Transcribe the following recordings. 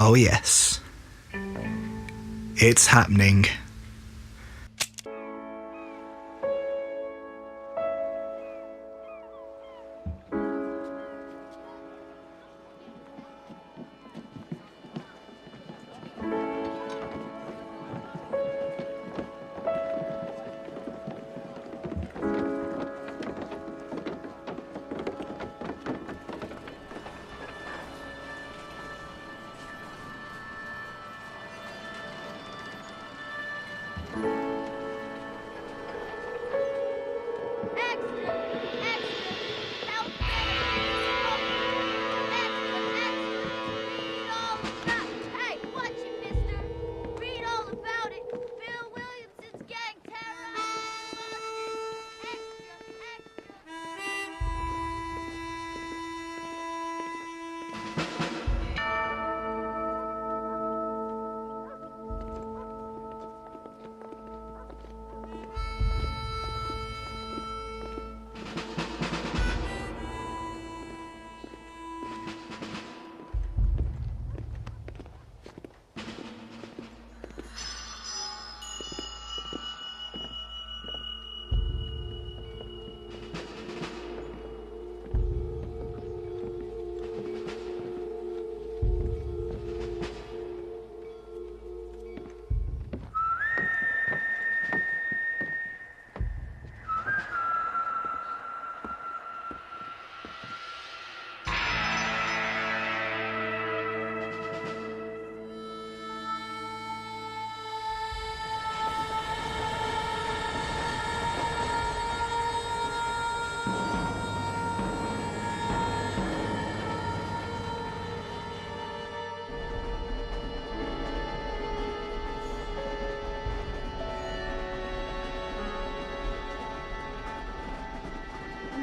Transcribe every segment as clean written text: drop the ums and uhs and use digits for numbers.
Oh yes. It's happening. Hey, watch it, mister. Read all about it. Bill Williamson's gang terrorized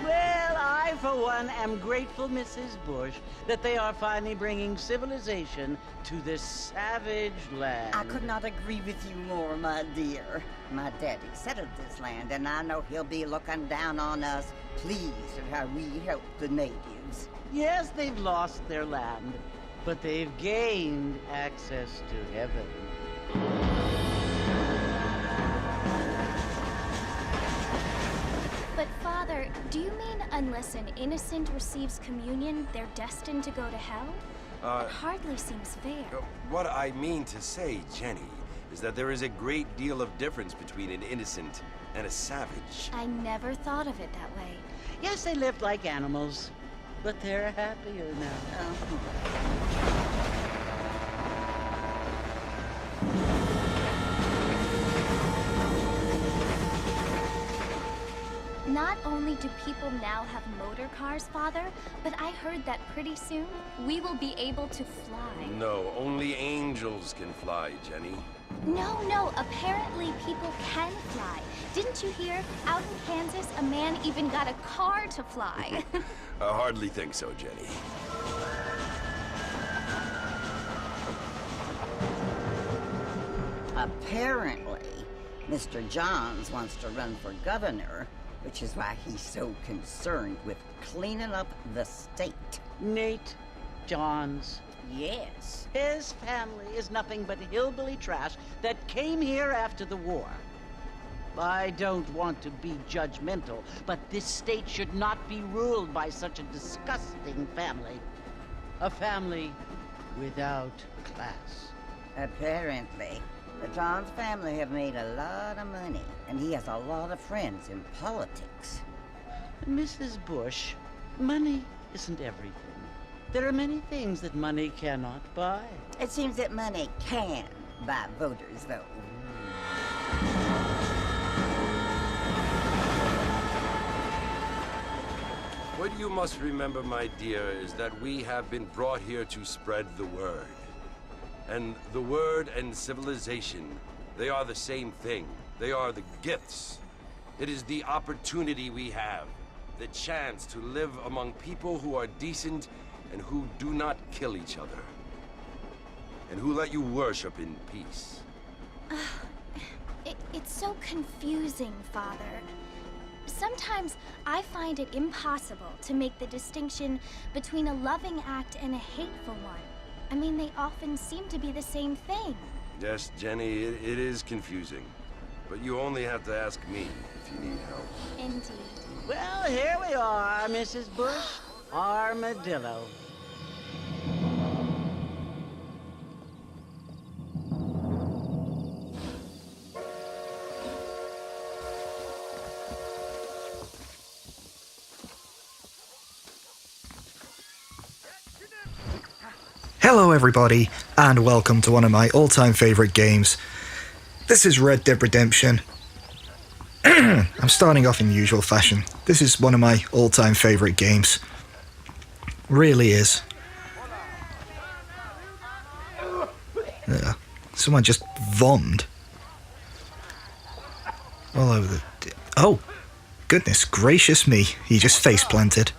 Well, I, for one, am grateful, Mrs. Bush, that they are finally bringing civilization to this savage land. I could not agree with you more, my dear. My daddy settled this land, and I know he'll be looking down on us, pleased at how we help the natives. Yes, they've lost their land, but they've gained access to heaven. But, Father, do you mean unless an innocent receives communion, they're destined to go to hell? It hardly seems fair. What I mean to say, Jenny, is that there is a great deal of difference between an innocent and a savage. I never thought of it that way. Yes, they lived like animals, but they're happier now. Not only do people now have motor cars, Father, but I heard that pretty soon we will be able to fly. No, only angels can fly, Jenny. No, apparently people can fly. Didn't you hear? Out in Kansas, a man even got a car to fly. I hardly think so, Jenny. Apparently, Mr. Johns wants to run for governor, which is why he's so concerned with cleaning up the state. Nate Johns. Yes. His family is nothing but hillbilly trash that came here after the war. I don't want to be judgmental, but this state should not be ruled by such a disgusting family. A family without class. Apparently, the Johns family have made a lot of money, and he has a lot of friends in politics. Mrs. Bush, money isn't everything. There are many things that money cannot buy. It seems that money can buy voters, though. What you must remember, my dear, is that we have been brought here to spread the word. And the word and civilization, they are the same thing. They are the gifts. It is the opportunity we have, the chance to live among people who are decent and who do not kill each other. And who let you worship in peace. It's so confusing, Father. Sometimes I find it impossible to make the distinction between a loving act and a hateful one. I mean, they often seem to be the same thing. Yes, Jenny, it is confusing. But you only have to ask me if you need help. Indeed. Well, here we are, Mrs. Bush. Armadillo. Hello everybody, and welcome to one of my all-time favourite games. This is Red Dead Redemption. I'm starting off in usual fashion. This is one of my all-time favourite games. Really is. Someone just vomed. All over the... Oh! Goodness gracious me, he just face-planted.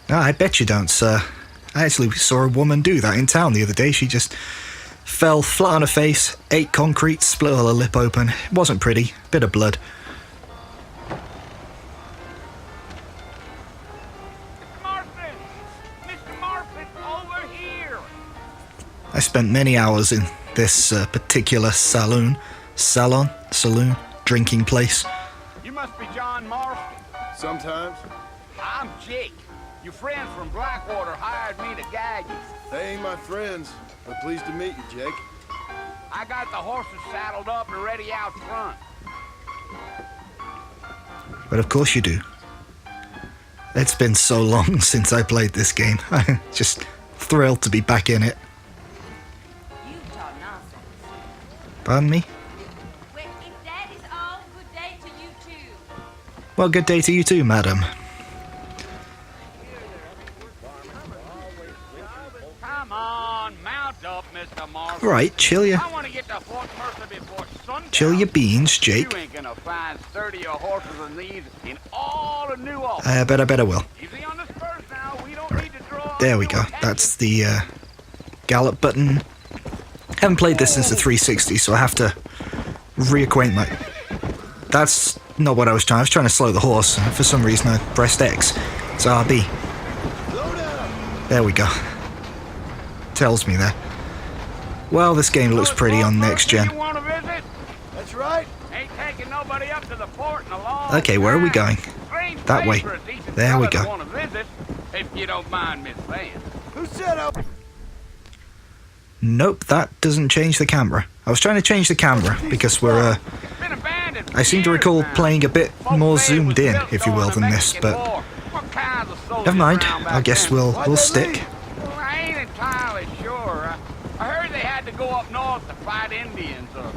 No, I bet you don't, sir. I actually saw a woman do that in town the other day. She just fell flat on her face, ate concrete, split all her lip open. It wasn't pretty. Bit of blood. Mr. Marpet, over here! I spent many hours in this particular saloon, drinking place. You must be John Marpet. Sometimes. I'm Jake. Your friends from Blackwater hired me to guide you. They ain't my friends, but pleased to meet you, Jake. I got the horses saddled up and ready out front. But of course you do. It's been so long since I played this game. I'm just thrilled to be back in it. You talk nonsense. Pardon me? Well, if that is all, good day to you too. Well, good day to you too, madam. Come on, mount up, Mr. Marpet. Right, chill ya. I want to get to Fort Mercer before sundown. Chill your beans, Jake. You ain't gonna find sturdier horses than these in all of New Orleans. I bet I will. Easy on the spurs now. We don't need to draw. There we go. That's the gallop button. Haven't played this since the 360, so I have to reacquaint my... That's not what I was trying. I was trying to slow the horse. For some reason, I pressed X. It's RB. There we go. Tells me that. Well, this game looks pretty on next gen. You want to visit? That's right. Ain't taking nobody up to the fort in a long Okay, where are we time. going? Strange That place way. for a decent There we fella to go. wanna visit, if you don't mind me saying. Who said I... Nope, that doesn't change the camera. I was trying to change the camera because we're, It's been abandoned for I seem to years recall now. playing a bit Folks more say it zoomed was in, built if you will, during than the this, Mexican but War. What kinds of soldiers never mind. around back I guess then? we'll stick. Well, I ain't entirely sure. I heard they had to go up north to fight Indians, or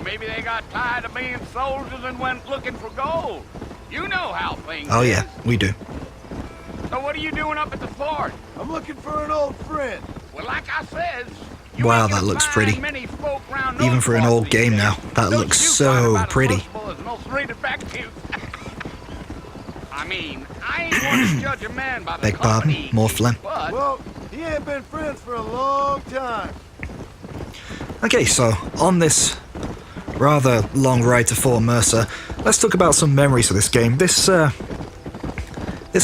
maybe they got tired of being soldiers and went looking for gold. You know how things Oh is. yeah, we do. So what are you doing up at the fort? I'm looking for an old friend. Well, like I said, you Wow, ain't that gonna looks find pretty. many folk round Even those for an parts old these game days. now, that Those looks you so find about as pretty. merciful as most radioactive. I mean, I ain't one to judge a man by the Beg pardon, company he more keeps, phlegm. but Well, he ain't been friends for a long time. Okay, so on this rather long ride to Fort Mercer, let's talk about some memories of this game. This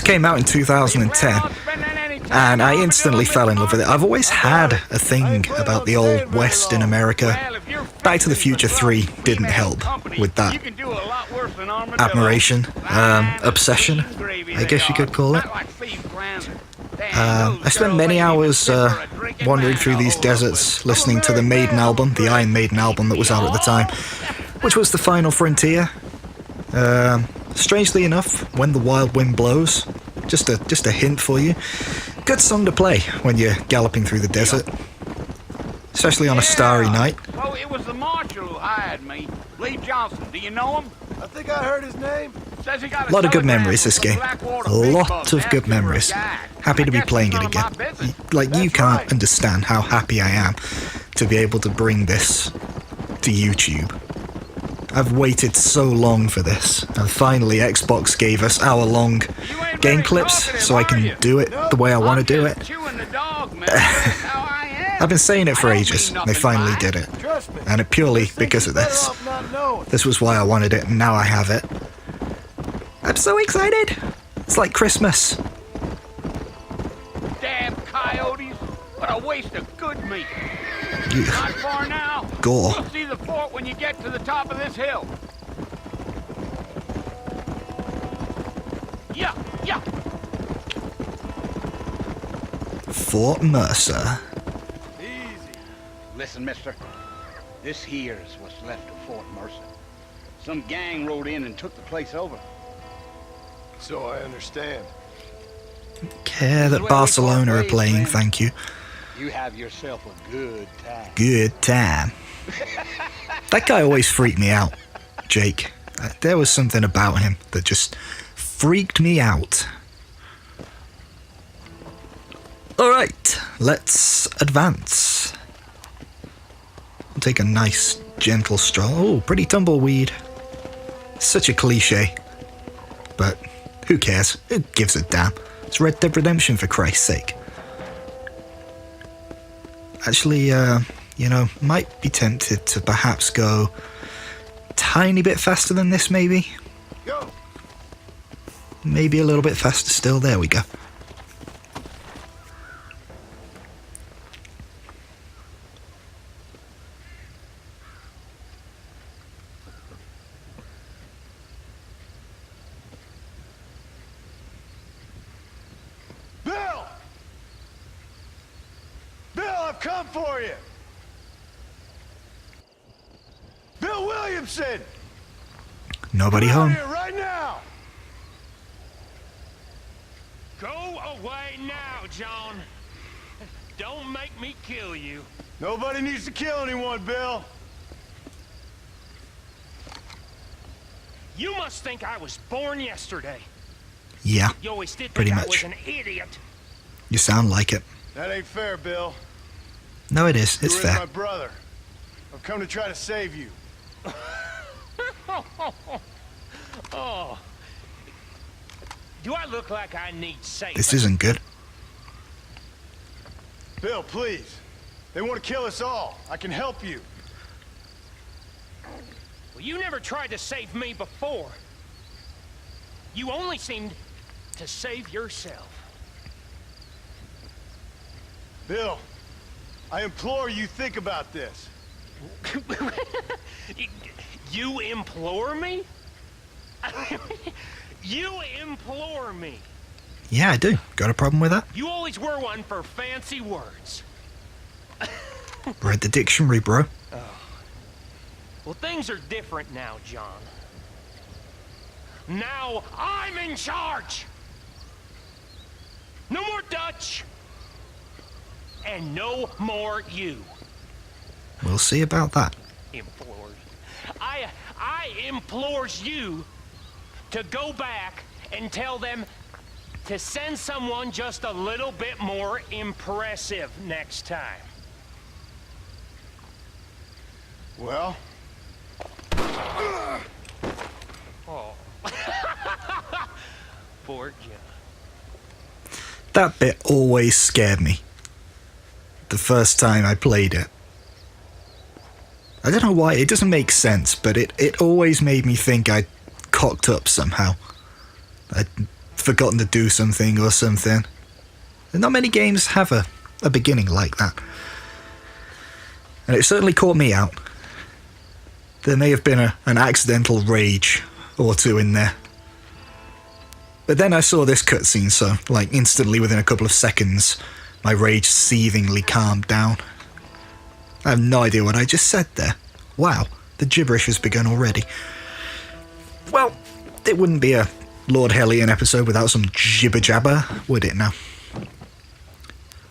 came out in 2010, and I instantly fell in love with it. I've always had a thing about the old West in America. Back to the Future 3 didn't help with that admiration, obsession, I guess you could call it. I spent many hours wandering through these deserts, listening to the Maiden album, the Iron Maiden album that was out at the time, which was The Final Frontier. Strangely enough, When the Wild Wind Blows, just a hint for you. Good song to play when you're galloping through the desert, especially on a starry night. Well, it was the marshal who hired me, Lee Johnson. Do you know him? I think I heard his name. Says he got A lot of good telegram memories, from this the game. Blackwater A Big lot Bugs of asking good for a memories. guide. Happy to I be guess playing it's it none again. of my business. Like, you That's can't right. understand how happy I am to be able to bring this to YouTube. I've waited so long for this, and finally Xbox gave us hour-long You ain't game very clips talkative, so I are can you? do it the way I want to do I'm it. just chewing the dog, man. That's how I am. I've been saying it for I don't ages. mean They nothing finally by did it. it. Trust me. And it purely Just think because you're of better this. off not knowing. This was why I wanted it, and now I have it. I'm so excited! It's like Christmas. Damn coyotes. What a waste of good meat. You, Not far now. gore. You'll see the fort when you get to the top of this hill. Yeah, yeah. Fort Mercer. Easy. Listen, mister. This here's what's left of Fort Mercer. Some gang rode in and took the place over. So I understand. Care that Barcelona are playing, thank you. You have yourself a good time. Good time. That guy always freaked me out, Jake. There was something about him that just freaked me out. Alright, let's advance. I'll take a nice, gentle stroll. Oh, pretty tumbleweed. Such a cliche. But who cares? Who gives a damn? It's Red Dead Redemption, for Christ's sake. Actually, you know, might be tempted to perhaps go a tiny bit faster than this, maybe? Go. Maybe a little bit faster still. There we go. Bill! Bill, I've come for you! Bill Williamson! Nobody Come home. out here right now! Go away now, John. Don't make me kill you. Nobody needs to kill anyone, Bill. You must think I was born yesterday. Yeah, You always did pretty think I much. was an idiot. You sound like it. That ain't fair, Bill. No, it is. It's You were my fair. brother. I've come to try to save you. Oh. Do I look like I need saving? This isn't good. Bill, please. They want to kill us all. I can help you. Well, you never tried to save me before. You only seemed to save yourself. Bill, I implore you think about this. You implore me? You implore me. Yeah, I do. Got a problem with that? You always were one for fancy words. Read the dictionary, bro. Well, things are different now, John. Now I'm in charge. No more Dutch. And no more you. We'll see about that. Implores. I implores you to go back and tell them to send someone just a little bit more impressive next time. Well, Oh. Poor John. That bit always scared me. The first time I played it. I don't know why, it doesn't make sense, but it always made me think I'd cocked up somehow. I'd forgotten to do something or something. And not many games have a beginning like that. And it certainly caught me out. There may have been an accidental rage or two in there. But then I saw this cutscene, so, like, instantly within a couple of seconds, my rage seethingly calmed down. I have no idea what I just said there. Wow, the gibberish has begun already. Well, it wouldn't be a Lord Hellion episode without some jibber-jabber, would it now?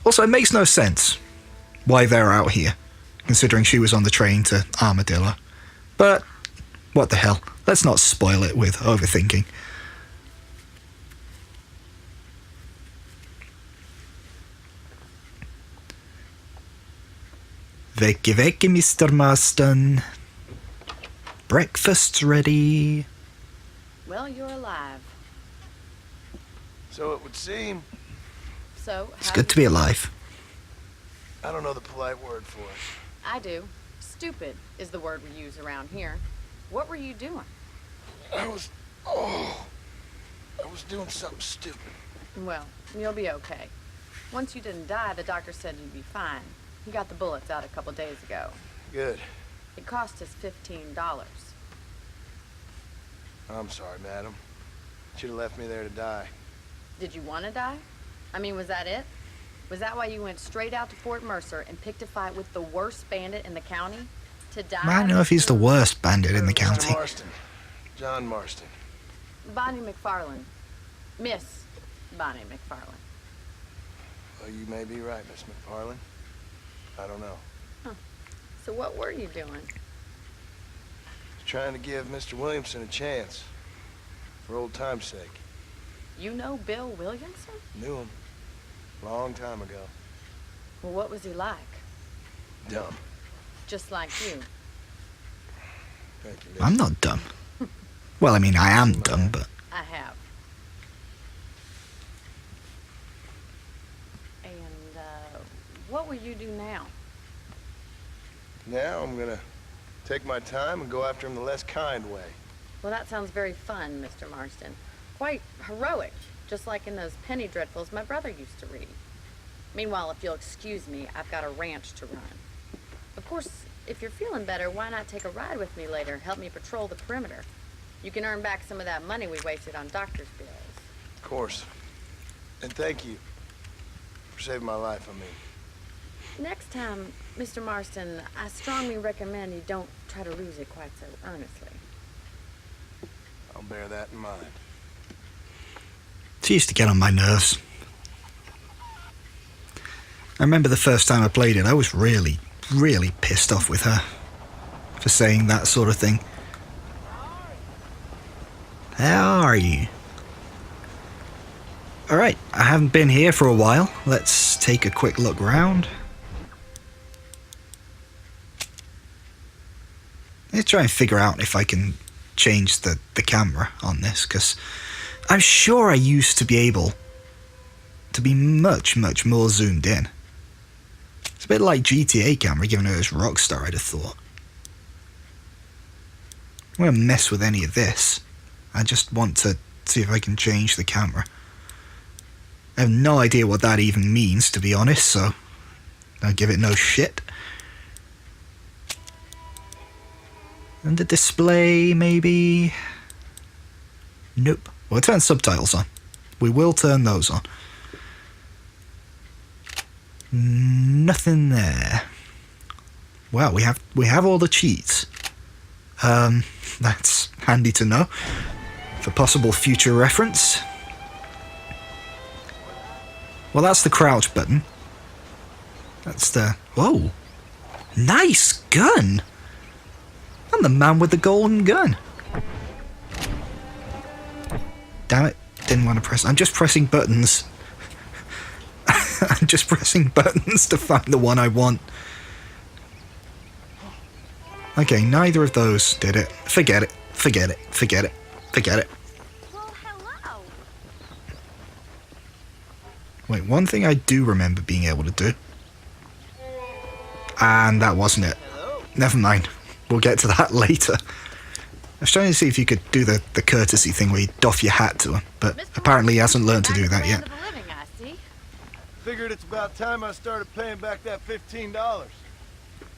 Also, it makes no sense why they're out here, considering she was on the train to Armadillo. But, what the hell, let's not spoil it with overthinking. Vecchi vecchi, Mr. Marston. Breakfast's ready. Well, you're alive. so it would seem. So, It's good to be alive. I don't know the polite word for it. I do. Stupid is the word we use around here. What were you doing? I was doing something stupid. Well, you'll be okay. Once you didn't die, the doctor said you'd be fine. He got the bullets out a couple days ago. Good. It cost us $15. I'm sorry, madam. Should have left me there to die. Did you want to die? I mean, was that it? Was that why you went straight out to Fort Mercer and picked a fight with the worst bandit in the county? To die? I don't know if he's the worst bandit in the county. Marston. John Marston. Bonnie McFarland. Miss Bonnie McFarland. Well, you may be right, Miss McFarland. I don't know. Huh. So what were you doing? Trying to give Mr. Williamson a chance. For old time's sake. You know Bill Williamson? Knew him. Long time ago. Well, what was he like? Dumb. Just like you. Thank you, I'm not dumb. Well, I mean, I am dumb, but... I have. And, what will you do now? Now I'm gonna take my time and go after him the less kind way. Well, that sounds very fun, Mr. Marston. Quite heroic, just like in those penny dreadfuls my brother used to read. Meanwhile, if you'll excuse me, I've got a ranch to run. Of course, if you're feeling better, why not take a ride with me later and help me patrol the perimeter? You can earn back some of that money we wasted on doctor's bills. Of course. And thank you for saving my life, I mean. Next time, Mr. Marston, I strongly recommend you don't try to lose it quite so earnestly. I'll bear that in mind. She used to get on my nerves. I remember the first time I played it, I was really, really pissed off with her for saying that sort of thing. How are you? Alright, I haven't been here for a while. Let's take a quick look round. Let's try and figure out if I can change the camera on this, because I'm sure I used to be able to be much, much more zoomed in. It's a bit like GTA camera, given it was Rockstar, I'd have thought. I won't mess with any of this. I just want to see if I can change the camera. I have no idea what that even means, to be honest, so I'll give it no shit. And the display, maybe? Nope. We'll turn subtitles on. We will turn those on. Nothing there. Well, we have all the cheats. That's handy to know for possible future reference. Well, that's the crouch button. That's the... Whoa! Nice gun! I'm the man with the golden gun. Damn it, didn't want to press... I'm just pressing buttons. I'm just pressing buttons to find the one I want. Okay, neither of those did it. Forget it. Forget it. Forget it. Forget it. Well, hello. Wait, one thing I do remember being able to do. And that wasn't it. Never mind. We'll get to that later. I was trying to see if you could do the courtesy thing where you doff your hat to him, but apparently he hasn't learned to do that yet. Figured it's about time I started paying back that $15.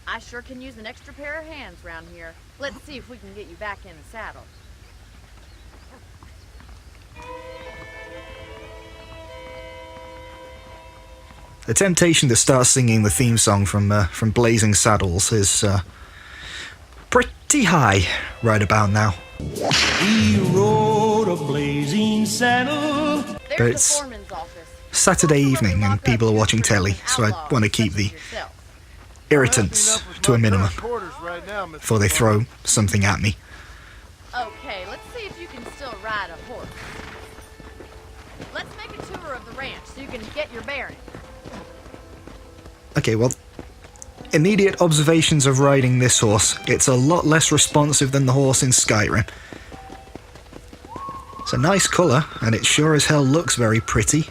I sure can use an extra pair of hands around here. Let's see if we can get you back in the saddle. The temptation to start singing the theme song from Blazing Saddles is pretty high right about now. He rode a blazing saddle. But it's Saturday evening and people are watching telly, so I want to keep the irritants to a minimum before they throw something at me. Okay, let's see if you can still ride a horse. Let's make a tour of the ranch so you can get your bearings. Okay, well, immediate observations of riding this horse. It's a lot less responsive than the horse in Skyrim. It's a nice colour, and it sure as hell looks very pretty.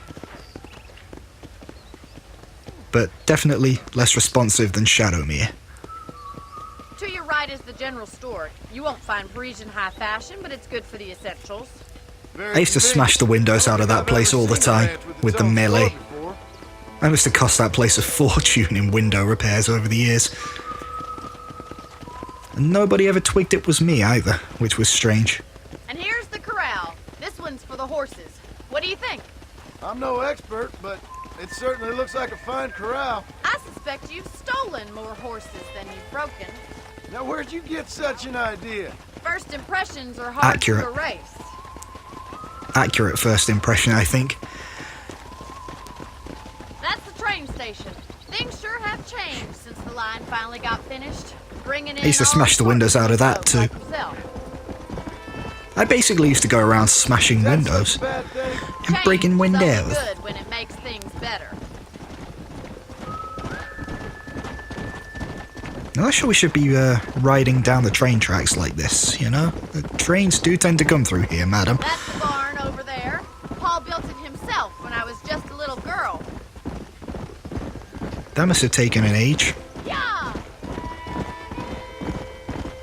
But definitely less responsive than Shadowmere. To your right is the general store. You won't find Parisian high fashion, but it's good for the essentials. I used to smash the windows out of that place all the time with the melee. That must have cost that place a fortune in window repairs over the years. And nobody ever twigged it was me either, which was strange. And here's the corral. This one's for the horses. What do you think? I'm no expert, but it certainly looks like a fine corral. I suspect you've stolen more horses than you've broken. Now, where'd you get such an idea? First impressions are hard Accurate. to erase. Accurate first impression, I think. That's the train station. Things sure have changed since the line finally got finished. Bringing in I used to all smash the windows sorts out of that folks too. like yourself. I basically used to go around smashing windows Bad thing. and Change breaking is only windows. good when it makes things better. I'm not sure we should be riding down the train tracks like this, you know? The trains do tend to come through here, madam. That's the barn over there. Paul built it himself when I was just a little girl. That must have taken an age. Yeah!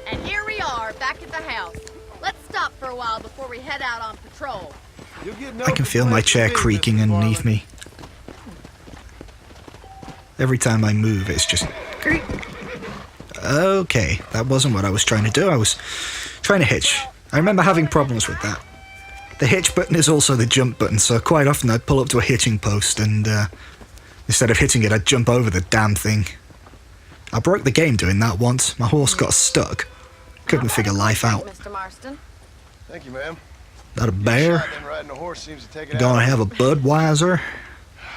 And here we are, back at the house. Let's stop for a while before we head out on patrol. You'll get no I can feel my complaints chair from me, creaking Mr. underneath Farland. me. Every time I move, it's just creak. Okay, that wasn't what I was trying to do. I was trying to hitch. I remember having problems with that. The hitch button is also the jump button, so quite often I'd pull up to a hitching post and instead of hitting it, I'd jump over the damn thing. I broke the game doing that once. My horse got stuck. Couldn't figure life out. Mr. Marston. Thank you, ma'am. That a bear? Shot, then riding a horse seems to take it Gonna out. have a Budweiser?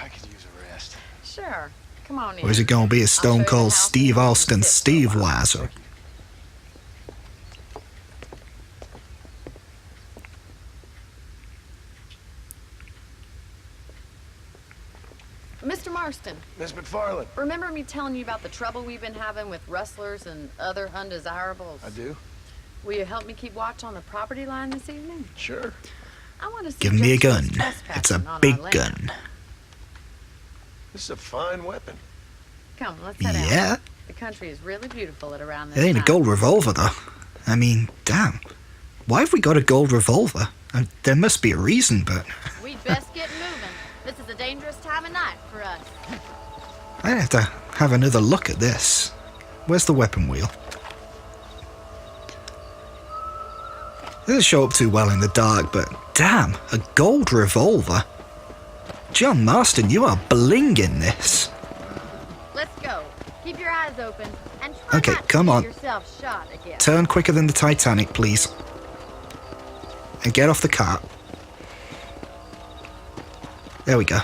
I could use a rest. Sure. Come on in. Or is it gonna be a I'll Stone show you the Cold house Steve and you can Austin sit for a Steve while. Weiser? Mr. Marston, Miss McFarland. remember me telling you about the trouble we've been having with rustlers and other undesirables? I do. Will you help me keep watch on the property line this evening? Sure. I want to Give me a gun. suggest It's a trespassing on big our land. gun. This is a fine weapon. Come, let's head out. Yeah? The country is really beautiful at around It this ain't a time. gold revolver, though. I mean, damn. Why have we got a gold revolver? There must be a reason, but We'd best get moving. This is a dangerous time of night for us. I have to have another look at this. Where's the weapon wheel? It doesn't show up too well in the dark, but damn, a gold revolver. John Marston, you are blinging this. Let's go. Keep your eyes open and try Okay, not to come get on. yourself shot again. Turn quicker than the Titanic, please. And get off the cart. There we go.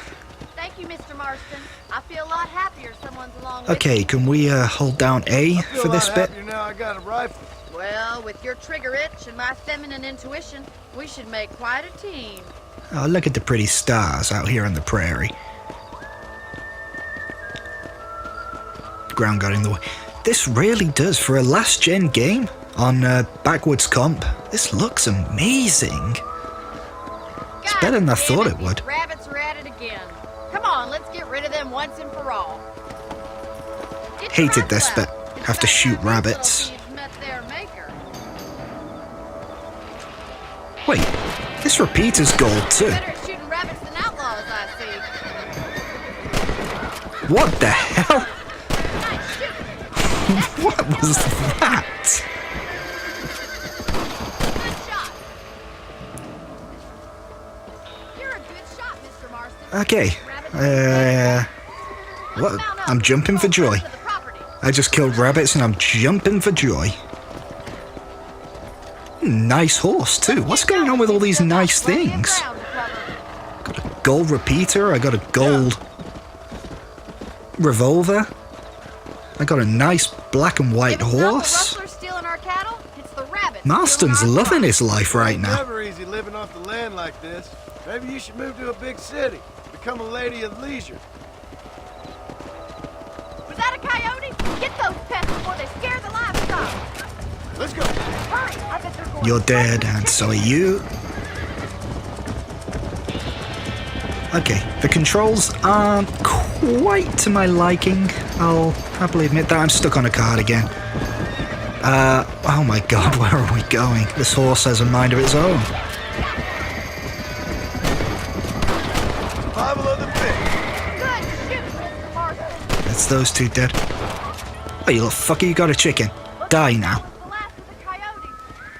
Thank you, Mr. Marston. I feel a lot happier someone's along with Okay, me. can we hold down A I feel for a this lot bit? happier now I got a rifle. Well, with your trigger itch and my feminine intuition, we should make quite a team. Oh, look at the pretty stars out here on the prairie. Ground got in the way. This really does, for a last-gen game on backwards comp, this looks amazing. It's better than I thought it would. These rabbits are at it again. Come on, let's get rid of them once and for all. Get your Hated this rifle bit. out. It's Have to about shoot time these rabbits. little thieves met their maker. Wait, this repeater's gold too. Better at shooting rabbits than outlaws, I see. What the hell? Nice shooting. What was that? Good shot. You're a good shot, Mr. Marston. Okay, what? I'm jumping for joy. I just killed rabbits and I'm jumping for joy. Nice horse too. What's going on with all these nice things? Got a gold repeater. I got a gold revolver. I got a nice black and white horse. Marston's loving his life right It's now. never easy living off the land like this. Maybe you should move to a big city. Become a lady of leisure. Was that a coyote? Get those pests before they scare the livestock. Let's go. Hurry, I bet they're going You're dead, and so are you. Okay, the controls aren't quite to my liking. I'll happily admit that. I'm stuck on a card again. Oh my god, where are we going? This horse has a mind of its own. Survival of the fit. good. Shoot. That's those two dead. Oh, you little fucker, you got a chicken. Die now. The last of the coyotes.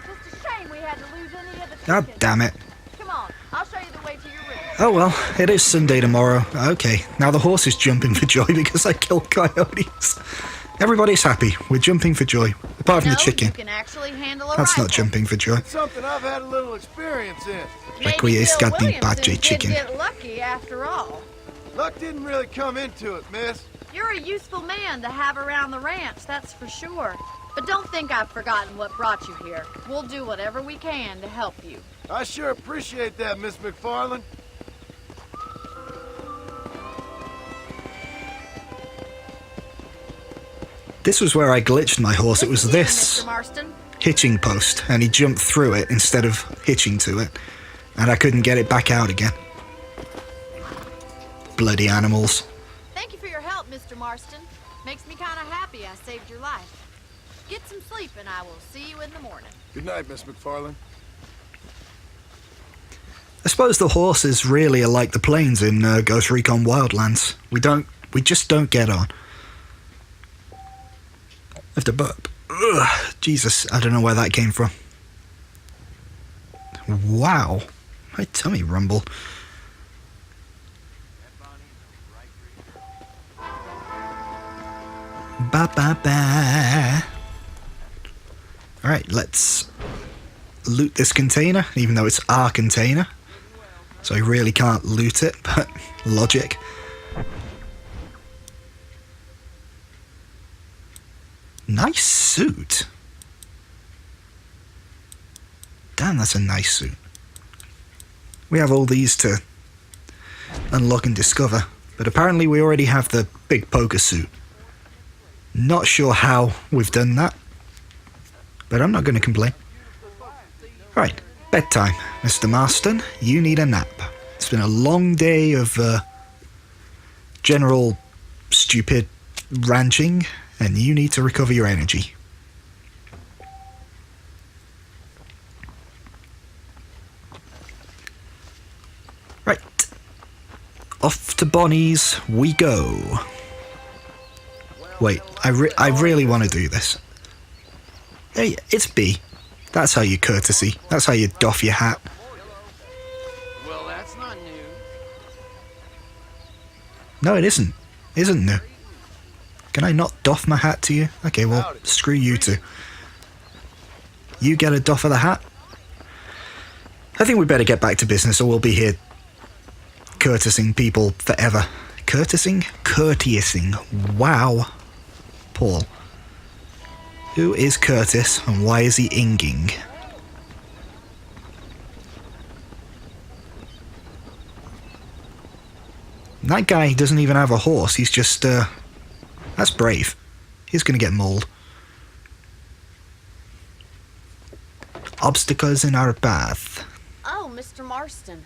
Just a shame we had to lose any of the God chickens. damn it. Come on, I'll show you the way to your room. Oh well, it is Sunday tomorrow. Okay, now the horse is jumping for joy because I killed coyotes. Everybody's happy. We're jumping for joy. Apart from the chicken. You can actually handle a That's rifle. not jumping for joy. It's something I've had a little experience in. Maybe Requiescat Bill in Williamson Badger chicken. did get lucky after all. Luck didn't really come into it, miss. You're a useful man to have around the ranch, that's for sure. But don't think I've forgotten what brought you here. We'll do whatever we can to help you. I sure appreciate that, Miss McFarland. This was where I glitched my horse. It was this Mr. Marston. hitching post, and he jumped through it instead of hitching to it, and I couldn't get it back out again. Bloody animals. Thank you for your help, Mr. Marston. Makes me kind of happy I saved your life. Get some sleep and I will see you in the morning. Good night, Miss McFarland. I suppose the horses really are like the planes in Ghost Recon Wildlands. We just don't get on. I have to burp. Ugh, Jesus, I don't know where that came from. Wow, my tummy rumbled. Ba ba ba. Alright, let's loot this container, even though it's our container. So I really can't loot it, but logic. Nice suit. Damn, that's a nice suit. We have all these to unlock and discover, but apparently we already have the big poker suit. Not sure how we've done that, but I'm not going to complain. Right, bedtime. Mr. Marston, you need a nap. It's been a long day of general stupid ranching, and you need to recover your energy. Right. Off to Bonnie's we go. Wait, I really want to do this. Hey, it's B. That's how you courtesy. That's how you doff your hat. Well, that's not new. No, it isn't. Isn't new. Can I not doff my hat to you? Okay, well, screw you two. You get a doff of the hat? I think we better get back to business or we'll be here courtesing people forever. Courtesing? Courteousing. Wow. Paul. Who is Curtis and why is he inging? That guy doesn't even have a horse. He's just, that's brave. He's gonna get mauled. Obstacles in our path. Oh, Mr. Marston.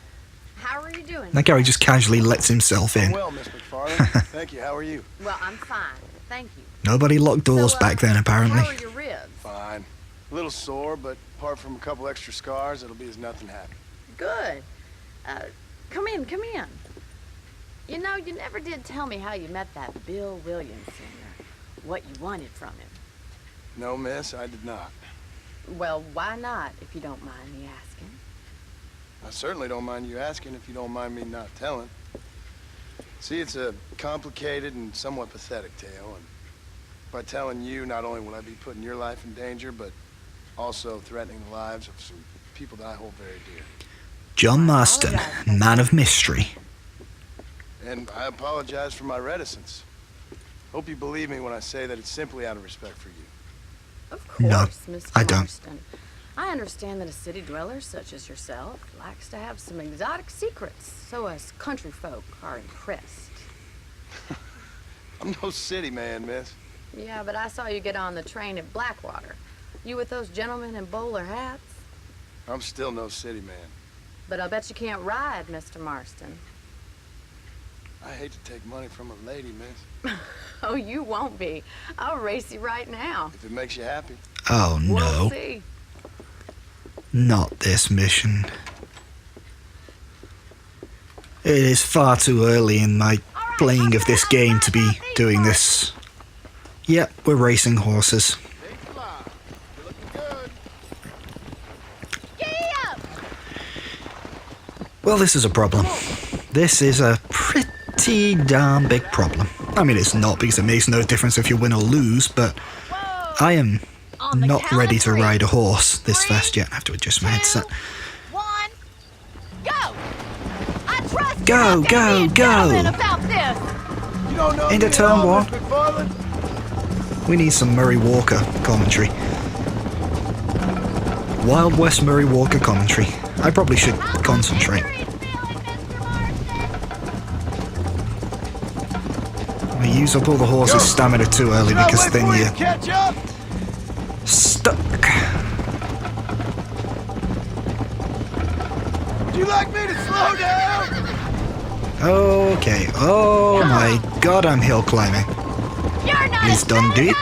How are you doing? That guy just casually lets himself in. Well, Miss McFarland. Thank you. How are you? Well, I'm fine. Thank you. Nobody locked doors So, back then, apparently. How are your ribs? Fine. A little sore, but apart from a couple extra scars, it'll be as nothing happened. Good. Come in, come in. You know, you never did tell me how you met that Bill Williamson, or what you wanted from him. No, miss, I did not. Well, why not, if you don't mind me asking? I certainly don't mind you asking if you don't mind me not telling. See, it's a complicated and somewhat pathetic tale, and by telling you, not only will I be putting your life in danger, but also threatening the lives of some people that I hold very dear. John Marston, man of mystery. And I apologize for my reticence. Hope you believe me when I say that it's simply out of respect for you. Of course, No, Mr. I don't. Marston. I understand that a city dweller such as yourself likes to have some exotic secrets, so us country folk are impressed. I'm no city man, miss. Yeah, but I saw you get on the train at Blackwater. You with those gentlemen in bowler hats? I'm still no city man. But I bet you can't ride, Mr. Marston. I hate to take money from a lady, miss. Oh, you won't be. I'll race you right now. If it makes you happy. Oh no. We'll see. Not this mission. It is far too early in my playing of this game to be doing this. Yep, we're racing horses. Well, this is a problem. This is a pretty damn big problem. I mean, it's not, because it makes no difference if you win or lose, but I am not ready to ride a horse this fast yet. I have to adjust my headset. Go, go, go! Into turn one. We need some Murray Walker commentary. Wild West Murray Walker commentary. I probably should concentrate. We use up all the horse's stamina too early, because then you're stuck. Would you like me to slow down? Okay. Oh my god, I'm hill climbing. Please don't do it.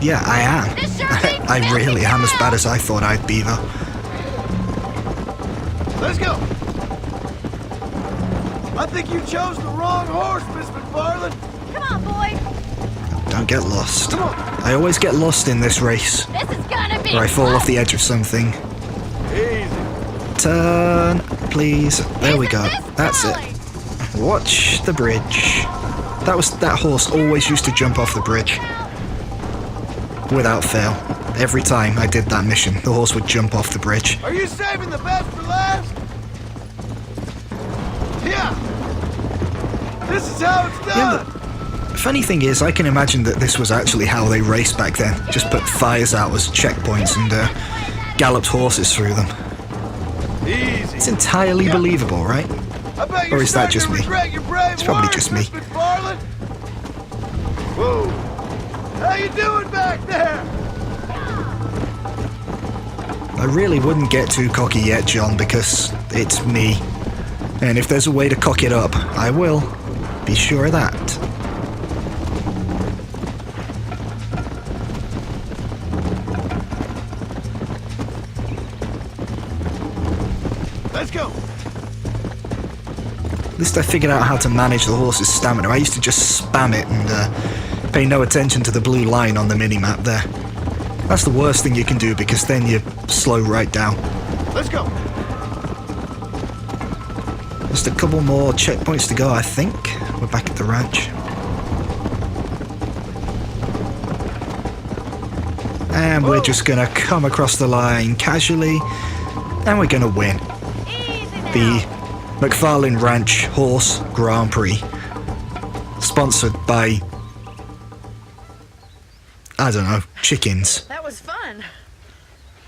Yeah, I am. I really am as bad as I thought I'd be, though. Let's go. I think you chose the wrong horse, Miss McFarland. Come on, boy. Don't get lost. I always get lost in this race. This is gonna be Or I fall off the edge of something. Easy. Turn, please. There we go. That's it. Watch the bridge. That horse always used to jump off the bridge. Without fail. Every time I did that mission, the horse would jump off the bridge. Are you saving the best for last? Yeah. This is how it's done. Yeah, the funny thing is, I can imagine that this was actually how they raced back then. Just put fires out as checkpoints and galloped horses through them. Easy. It's entirely believable, right? Or is that just me? It's probably just me. Whoa. How you doing back there? I really wouldn't get too cocky yet, John, because it's me. And if there's a way to cock it up, I will. Be sure of that. Let's go. At least I figured out how to manage the horse's stamina. I used to just spam it and pay no attention to the blue line on the minimap there. That's the worst thing you can do, because then you slow right down. Let's go. Just a couple more checkpoints to go, I think. We're back at the ranch. And we're just gonna come across the line casually, and we're gonna win. The McFarlane Ranch Horse Grand Prix. Sponsored by, I don't know, chickens. That was fun.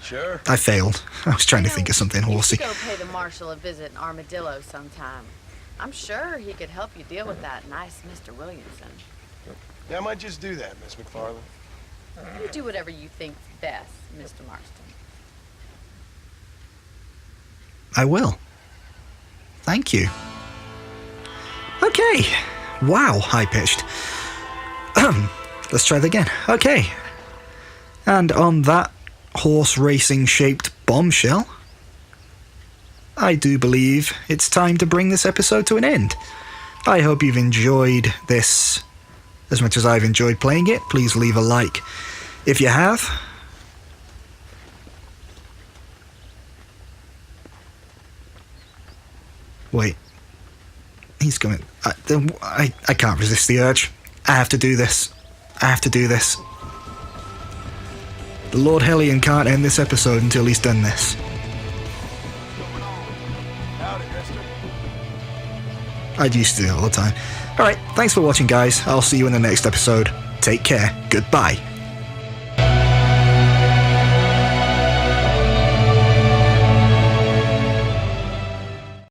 Sure. I failed. I was trying to think of something horsey. You should go pay the marshal a visit in Armadillo sometime. I'm sure he could help you deal with that nice Mr. Williamson. Yeah, I might just do that, Miss McFarland. You do whatever you think's best, Mr. Marston. I will. Thank you. Okay. Wow, high-pitched. Let's try that again. Okay. And on that horse racing-shaped bombshell, I do believe it's time to bring this episode to an end. I hope you've enjoyed this as much as I've enjoyed playing it. Please leave a like if you have. Wait. He's coming. I can't resist the urge. I have to do this. I have to do this. The Lord Hellion can't end this episode until he's done this. I'd used to do it all the time. Alright, thanks for watching, guys. I'll see you in the next episode. Take care. Goodbye.